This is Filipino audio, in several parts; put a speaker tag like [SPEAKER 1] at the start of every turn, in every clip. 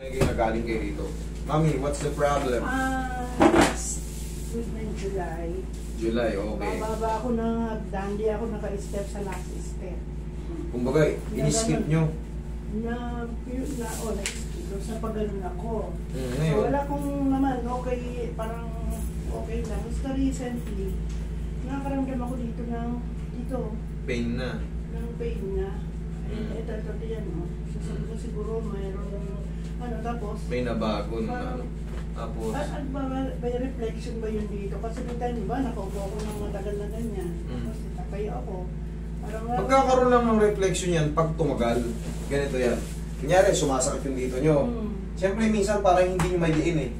[SPEAKER 1] Nagaling kayo dito. Mami, what's the problem?
[SPEAKER 2] Last week ng July.
[SPEAKER 1] July, okay.
[SPEAKER 2] Bababa ako ng hagdan, di ako naka-step sa last step.
[SPEAKER 1] Kumbaga, in-skip nyo.
[SPEAKER 2] Na-skip sa pag-ganon ako.
[SPEAKER 1] Ngayon.
[SPEAKER 2] So wala kong naman, okay, parang okay lang. Basta recently, nakakaramdam ako dito
[SPEAKER 1] Pain na.
[SPEAKER 2] ng pain na. Ito yan, no? Sasabi ko siguro mayroon tapos
[SPEAKER 1] May nabago na. Tapos,
[SPEAKER 2] may reflection ba yun dito? Kasi nung time ba, nakaupo ako ng matagal na ganyan. Tapos natapay ako.
[SPEAKER 1] magkakaroon lang ng reflection yan pag tumagal. Ganito yan. Kunyari, sumasakit yung dito nyo. Siyempre, minsan parang hindi nyo may diin eh.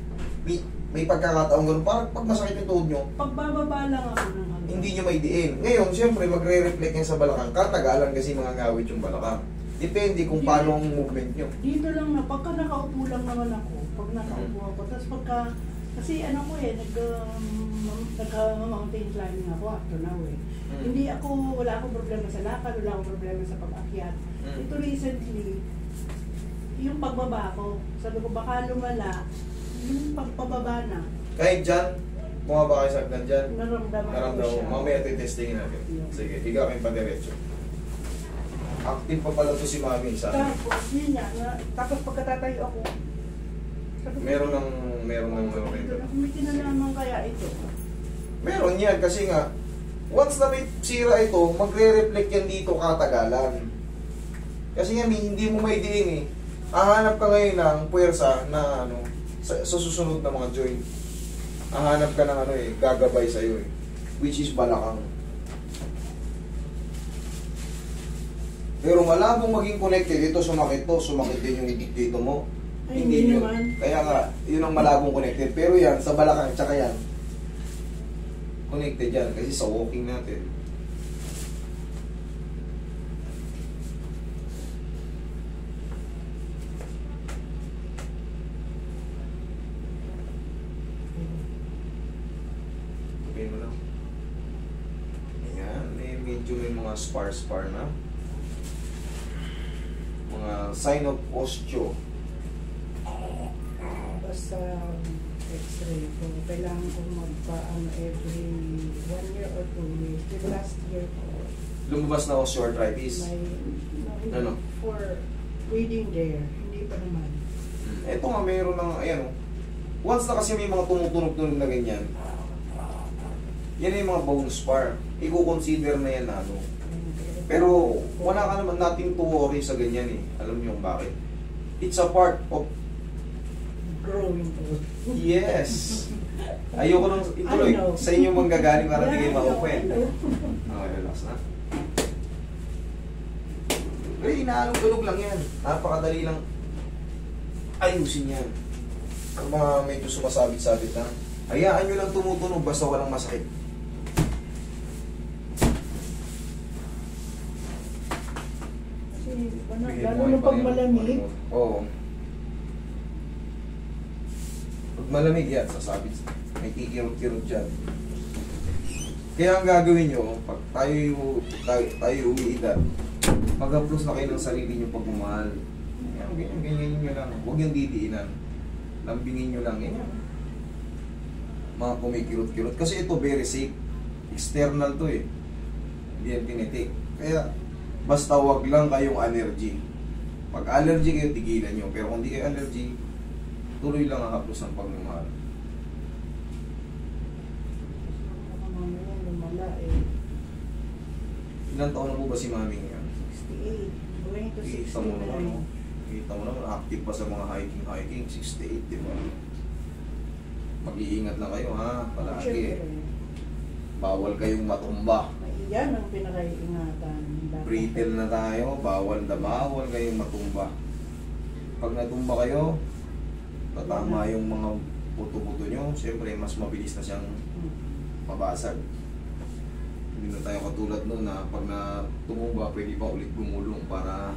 [SPEAKER 1] May pagkakataon ganun. Parang pag masakit yung tuhod nyo,
[SPEAKER 2] pagbababa lang ako ng
[SPEAKER 1] hindi nyo may diin. Ngayon, siyempre, magre-reflect yan sa balakang. Katagalan kasi mga ngawit yung balakang. Depende kung paano ang movement nyo.
[SPEAKER 2] Dito lang na, pagka nakaupo lang naman ako, pag nakaupo ako, tapos pagka, kasi ano ko nagka-mountain climbing ako after now eh. Hindi ako, wala akong problema sa lakad, wala akong problema sa pag-akyat. Ito recently, yung pagbaba ko, sabi ko baka lumala, yung pagpababa na.
[SPEAKER 1] Kahit dyan, bumaba kayo sa agdan dyan.
[SPEAKER 2] Naramdaman ko siya.
[SPEAKER 1] Mamaya titestingin natin. Sige, higa kayong padiretso. Active pa pala to si Mami sa akin.
[SPEAKER 2] Tapos, yun nga, tapos pagkatatayo ako,
[SPEAKER 1] Meron ng
[SPEAKER 2] may kinalaman kaya ito.
[SPEAKER 1] Meron yan kasi nga, once na may sira ito, magre-reflect yan dito katagalan. Kasi nga, hindi mo may diin eh. Hahanap ka ngayon ng puwersa na sa susunod na mga joint. Hahanap ka ng gagabay sa'yo eh. Which is balakang. Pero malabong maging connected, ito sumakit din yung dito mo.
[SPEAKER 2] Ay, hindi
[SPEAKER 1] yun.
[SPEAKER 2] naman.
[SPEAKER 1] Kaya nga, yun ang malabong connected. Pero yan, sa balakang, tsaka yan, connected yan. Kasi sa walking natin. Okay mo lang. Ayan, medyo may mga spar na. Mga sign of osteo.
[SPEAKER 2] Basta x-ray ko, kailangan ko every 1 year or 2 years. The last year ko,
[SPEAKER 1] Lumabas na osteoarthritis.
[SPEAKER 2] for reading there, hindi pa naman.
[SPEAKER 1] Ito nga, mayroon ng, once na kasi may mga tumutunog na ganyan, yan yung mga bone spar. I-consider na yan Pero wala ka naman nating to worry sa ganyan eh. Alam niyo bakit? It's a part of
[SPEAKER 2] growing old.
[SPEAKER 1] Yes. Ayoko nang ituloy. Sa inyo manggagaling para hindi kayo ma-open. Okay, relax na. Pero inaalog-alog lang yan. Napakadali lang ayusin yan. Ang mga medyo sumasabit-sabit na, hayaan nyo lang tumutunog basta walang masakit.
[SPEAKER 2] Lalo na pag malamig.
[SPEAKER 1] Oo. Pag malamig yan, sasabit. May kikirot-kirot dyan. Kaya ang gagawin nyo, pag tayo umiidad, mag-approach na kayo ng sarili nyo pag umahal. Ganyan nyo lang. Huwag yung didiinan. Lambingin nyo lang. Ganyan. Mga kumikirot-kirot. Kasi ito very safe. External to eh. Hindi yan tinitik. Kaya, basta wag lang kayong allergy. Pag allergy kayo, tigilan nyo. Pero kung di kayo allergy, tuloy lang ang haplos ng pagmamahal. Ilang taon na po ba si Mami ngayon?
[SPEAKER 2] 68. Going to 69.
[SPEAKER 1] Kita mo naman, active pa sa mga hiking. 68, di ba? Mag-iingat lang kayo ha, palagi. Bawal kayong matumba.
[SPEAKER 2] Yan ang pinaka-iingatan.
[SPEAKER 1] Brittle na tayo, bawal kayong matumba. Pag natumba kayo, tatama yung mga buto-buto nyo, siyempre mas mabilis na siyang mabasag. Hindi na tayo katulad nun na pag tumumba, pwede pa ulit gumulong para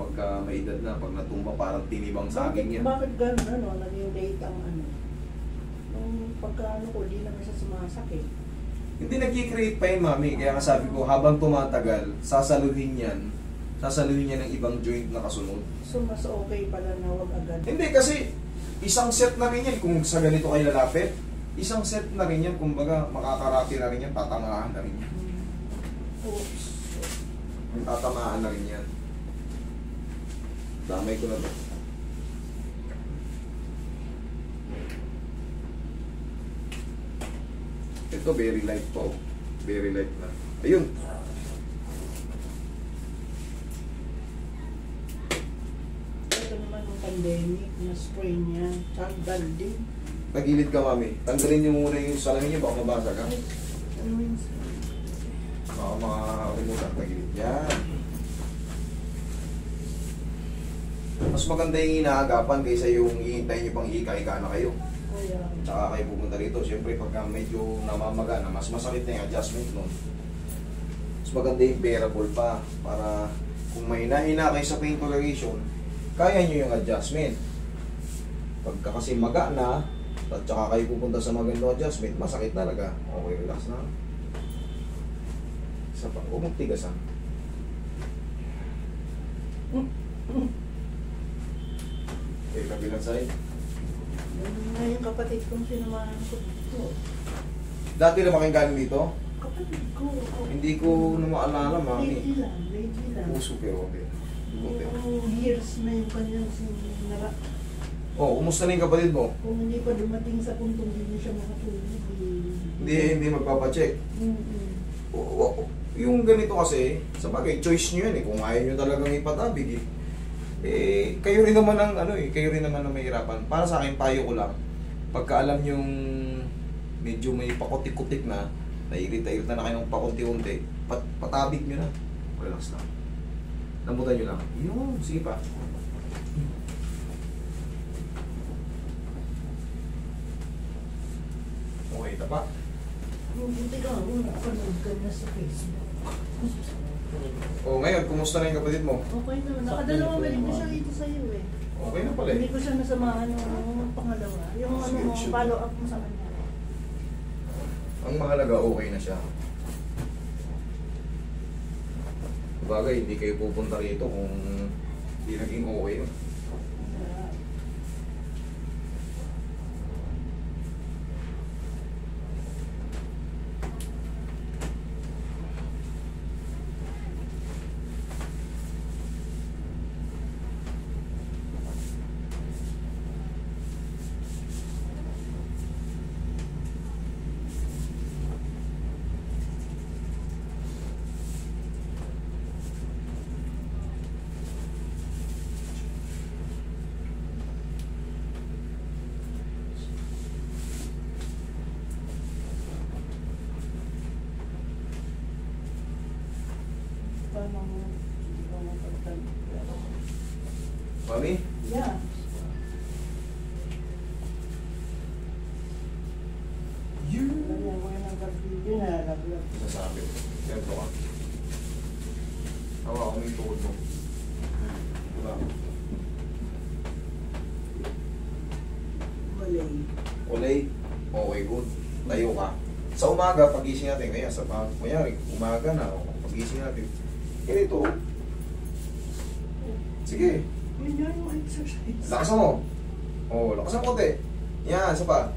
[SPEAKER 1] pagka may edad na, pag natumba, parang tinibang saging yan.
[SPEAKER 2] Bakit gano'n, naging date ang nung pagka ko, di naman siya sumasakit.
[SPEAKER 1] Hindi nag-create pa yun, Mami. Kaya nga sabi ko, habang tumatagal, sasaluhin yan sasaluhin niya ng ibang joint na kasunod.
[SPEAKER 2] So, mas okay pala na wag agad.
[SPEAKER 1] Hindi kasi, isang set na rin yan kung sa ganito kayo lalapit. Isang set na rin yan, kumbaga makakarati na rin yan, tatamaan na rin yan.
[SPEAKER 2] Oops.
[SPEAKER 1] Tatamaan na rin yan. Damay ko na to. Ito very light po. Very light na. Ayun.
[SPEAKER 2] Ito naman yung pandemic na spray niya. Tanggal din.
[SPEAKER 1] Tagilid ka, mami. Tanggalin niyo muna yung salamin niyo, baka mabasag ha.
[SPEAKER 2] Ano yun?
[SPEAKER 1] Baka makakalimutan. Tagilid. Yan. Mas maganda yung inaagapan kaysa yung hihintay niyo pang hika-hika na kayo.
[SPEAKER 2] Kaya,
[SPEAKER 1] Tsaka kayo pupunta rito. Siyempre, pagka medyo namamaga na, mas masakit na yung adjustment nun. Mas maganda yung bearable pa. Para kung may hina kayo sa pain toleration, kaya nyo yung adjustment. Pagka kasi maga na, at tsaka kayo pupunta sa magandang adjustment, masakit talaga. Okay, relax na. Isa pa, huwag mong tigasan. Okay, kabilang side.
[SPEAKER 2] yun nga yung kapatid kong sinamahan ko.
[SPEAKER 1] Dati na kayong galing dito?
[SPEAKER 2] Kapatid ko.
[SPEAKER 1] Hindi ko na maalala, mami.
[SPEAKER 2] Lately lang.
[SPEAKER 1] Puso pero okay. Okay.
[SPEAKER 2] Yung years na yung kanyang sinara.
[SPEAKER 1] Oh, kumusta na yung kapatid mo?
[SPEAKER 2] Kung hindi pa dumating sa puntong hindi siya makatulog.
[SPEAKER 1] Hindi magpapacheck. Yung ganito kasi, sa bagay, choice nyo yan eh. Kung ayaw nyo talagang ipatabig kayo rin naman ang kayo rin naman ang mahirapan. Para sa akin, payo ko lang. Pagka alam yung medyo may pakutik-kutik na, nairita-irita na kayo ng pakunti-unti, patabig nyo na. Relax lang. Namutan nyo lang. Yun, sige pa. Okay, tapa.
[SPEAKER 2] Buti ka, napanood ka na sa Facebook.
[SPEAKER 1] O ngayon, kumusta na yung kapatid mo?
[SPEAKER 2] Okay na, nakadalawang balik na siya dito sa'yo eh.
[SPEAKER 1] Okay na pala
[SPEAKER 2] Hindi
[SPEAKER 1] eh.
[SPEAKER 2] ko siya nasamahan yung pangalawa. Yung
[SPEAKER 1] Sige, sure.
[SPEAKER 2] follow up mo sa kanya.
[SPEAKER 1] Ang mahalaga, okay na siya. Bagay, hindi kayo pupunta rito kung hindi naging okay yun. Mami?
[SPEAKER 2] Yeah. Lagyan ko yan ng video na laglag.
[SPEAKER 1] Sasabi ko. Ganito ka. Hawa ko yung tuhod mo. Diba?
[SPEAKER 2] Malay.
[SPEAKER 1] Ulay. Okay, good. Tayo ka. Sa umaga, pagising natin. Kaya sa kunyari, umaga na. Pagising natin. Ganito. Sige.
[SPEAKER 2] Yun yung exercise.
[SPEAKER 1] Lakasan mo. Oo, lakasan mo konti. Yan, isa pa.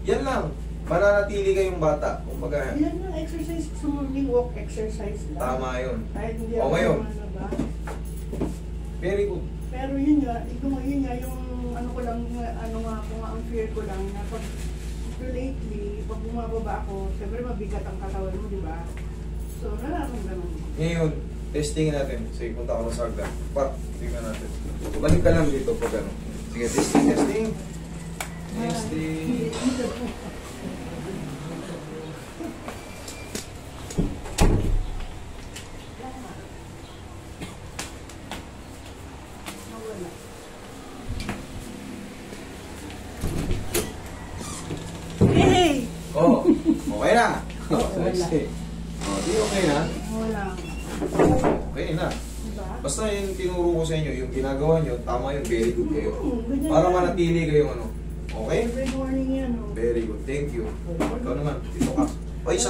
[SPEAKER 1] Yan lang. Mananatili kayong bata. Kumbaga,
[SPEAKER 2] Yan yung exercise. Sa morning walk exercise lang.
[SPEAKER 1] tama yun.
[SPEAKER 2] Kahit hindi
[SPEAKER 1] O,
[SPEAKER 2] ako
[SPEAKER 1] ngayon.
[SPEAKER 2] ba?
[SPEAKER 1] Very good.
[SPEAKER 2] Pero yun nga, yun nga yung ano ko lang, ano nga ako nga, ang fear ko lang na pag lately, pag bumababa ako, siyempre mabigat ang katawan mo, di ba? So, nararamdaman mo.
[SPEAKER 1] Ngayon, testingin natin. Sige, punta ka na sa agda. Tingnan natin. Balik ka lang dito pag ano. Sige, testing. Testing.
[SPEAKER 2] Nawala. Hey!
[SPEAKER 1] Oh, okay na.
[SPEAKER 2] Wala.
[SPEAKER 1] Sige. Oh, di okay na.
[SPEAKER 2] Wala.
[SPEAKER 1] Okay na.
[SPEAKER 2] Diba?
[SPEAKER 1] Basta yung tinuro ko sa inyo, yung ginagawa nyo, tama yun, very good kayo.
[SPEAKER 2] Ganyan
[SPEAKER 1] Para
[SPEAKER 2] yan.
[SPEAKER 1] manatili kayong ano. Okay?
[SPEAKER 2] Every morning yan, oh.
[SPEAKER 1] Very good. Thank you. Ikaw naman, dito ka. O, isa